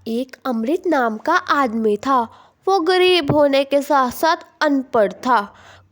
एक अमृत नाम का आदमी था। वो गरीब होने के साथ साथ अनपढ़ था।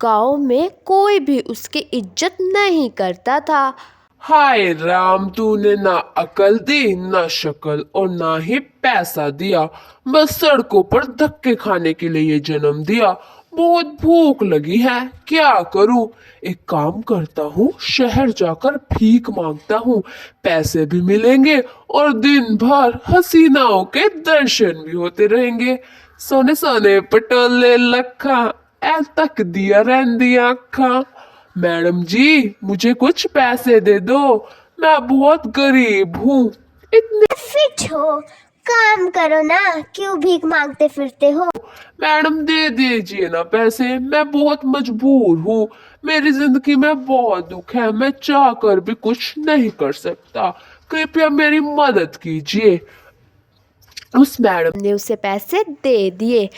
गांव में कोई भी उसकी इज्जत नहीं करता था। हाय राम, तूने ना अकल दी, ना शक्ल और ना ही पैसा दिया। बस सड़कों पर धक्के खाने के लिए ये जन्म दिया। बहुत भूख लगी है, क्या करूं? एक काम करता हूँ, शहर जाकर भीख मांगता हूँ। पैसे भी मिलेंगे और दिन भर हसीनाओं के दर्शन भी होते रहेंगे। सोने सोने पटोले लखा, ऐ तक दिया रहन दिया अखा। मैडम जी, मुझे कुछ पैसे दे दो, मैं बहुत गरीब हूँ। इतने फिट हो, काम करो ना, क्यों भीख मांगते फिरते हो? मैडम दे दीजिए ना पैसे, मैं बहुत मजबूर हूँ। मेरी जिंदगी में बहुत दुख है, मैं चाह कर भी कुछ नहीं कर सकता। कृपया मेरी मदद कीजिए। उस मैडम ने उसे पैसे दे दिए।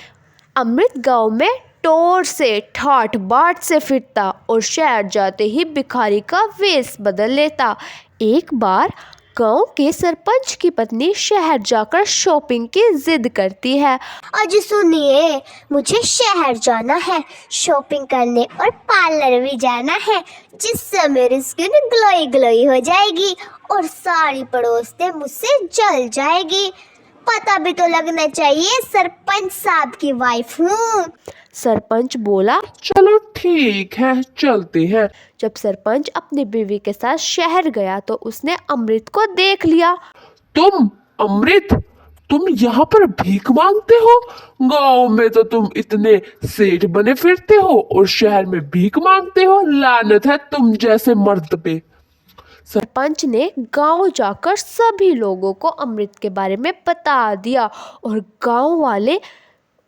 अमृत गांव में टोर से ठाठ बाट से फिरता और शहर जाते ही भिखारी का वेश बदल लेता। एक बार गांव के सरपंच की पत्नी शहर जाकर शॉपिंग की जिद करती है। आज सुनिए, मुझे शहर जाना है शॉपिंग करने और पार्लर भी जाना है, जिससे मेरी स्किन ग्लोई ग्लोई हो जाएगी और सारी पड़ोसियां मुझसे जल जाएगी। पता भी तो लगना चाहिए, सरपंच साहब की वाइफ हूँ। सरपंच बोला। चलो ठीक है, चलते हैं। जब सरपंच अपनी बीवी के साथ शहर गया तो उसने अमृत को देख लिया। तुम अमृत, तुम यहाँ पर भीख मांगते हो? गांव में तो तुम इतने सेठ बने फिरते हो और शहर में भीख मांगते हो। लानत है तुम जैसे मर्द पे। सरपंच ने गांव जाकर सभी लोगों को अमृत के बारे में बता दिया और गांव वाले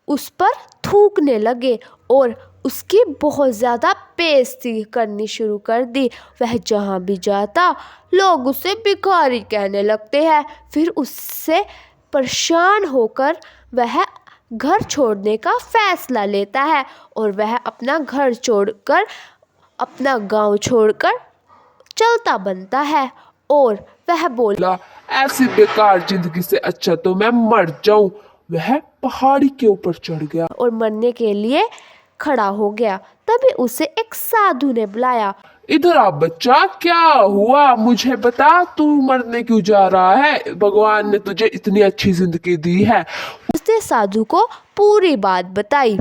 उस पर थूकने लगे और उसकी बहुत ज़्यादा बेइज्जती करनी शुरू कर दी। वह जहाँ भी जाता लोग उसे भिखारी कहने लगते हैं। फिर उससे परेशान होकर वह घर छोड़ने का फैसला लेता है और वह अपना घर छोड़कर अपना गांव छोड़कर चलता बनता है और वह बोला, ऐसी बेकार जिंदगी से अच्छा तो मैं मर जाऊं। वह पहाड़ी के ऊपर चढ़ गया और मरने के लिए खड़ा हो गया। तभी उसे एक साधु ने बुलाया। इधर आ बच्चा, क्या हुआ मुझे बता, तू मरने क्यों जा रहा है? भगवान ने तुझे इतनी अच्छी जिंदगी दी है। उसने साधु को पूरी बात बताई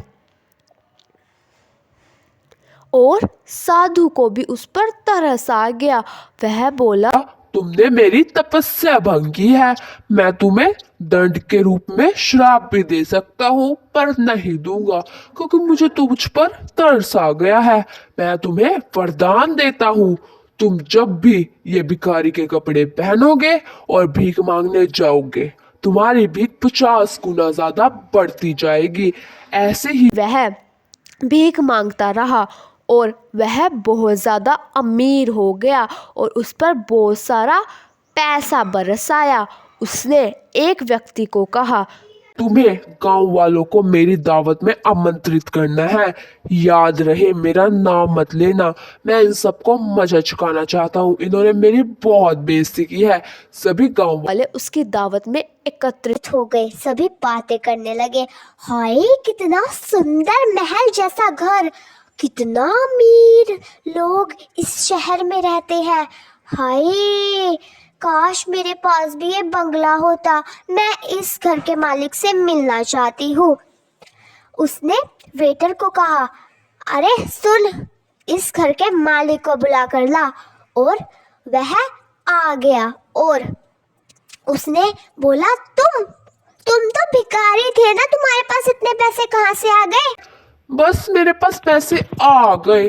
और साधु को भी उस पर तरस आ गया। वह बोला, तुमने मेरी तपस्या भंग की है। मैं तुम्हें दंड के रूप में श्राप भी दे सकता हूँ, पर नहीं दूंगा क्योंकि मुझे तुझ पर तरस आ गया है। मैं तुम्हें वरदान देता हूँ, तुम जब भी ये भिखारी के कपड़े पहनोगे और भीख मांगने जाओगे, तुम्हारी भीख 50 गुना ज्यादा बढ़ती जाएगी। ऐसे ही वह भीख मांगता रहा और वह बहुत ज़्यादा अमीर हो गया और उस पर बहुत सारा पैसा बरस आया। उसने एक व्यक्ति को कहा, तुम्हें गांव वालों को मेरी दावत में आमंत्रित करना है। याद रहे, मेरा नाम मत लेना। मैं इन सबको मजा चुकाना चाहता हूँ। इन्होंने मेरी बहुत बेइज्जती की है। सभी गांव वाले उसकी दावत में एकत्रित हो गए, सभी बातें करने लगे। हाय, कितना सुंदर महल जैसा घर, कितना अमीर लोग इस शहर में रहते हैं। हाय, काश मेरे पास भी ये बंगला होता, मैं इस घर के मालिक से मिलना चाहती हूँ। उसने वेटर को कहा, अरे सुन, इस घर के मालिक को बुला कर ला। और वह आ गया और उसने बोला, तुम तो भिखारी थे ना, तुम्हारे पास इतने पैसे कहाँ से आ गए? बस मेरे पास पैसे आ गए।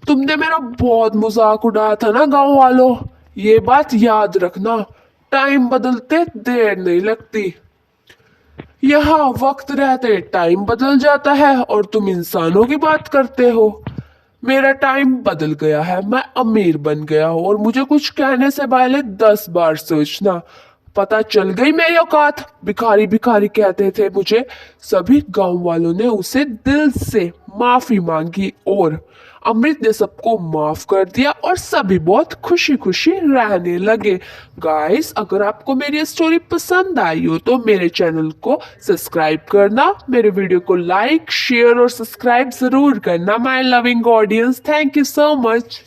तुमने मेरा बहुत मजाक उड़ाया था ना गांव वालों, ये बात याद रखना। टाइम बदलते देर नहीं लगती। यहाँ वक्त रहते टाइम बदल जाता है और तुम इंसानों की बात करते हो। मेरा टाइम बदल गया है, मैं अमीर बन गया हूँ और मुझे कुछ कहने से पहले 10 बार सोचना। पता चल गई मेरी औकात। भिखारी भिखारी कहते थे मुझे। सभी गांव वालों ने उसे दिल से माफी मांगी और अमृत ने सबको माफ कर दिया और सभी बहुत खुशी खुशी रहने लगे। गाइस, अगर आपको मेरी स्टोरी पसंद आई हो तो मेरे चैनल को सब्सक्राइब करना, मेरे वीडियो को लाइक शेयर और सब्सक्राइब जरूर करना। My loving audience, thank you so much.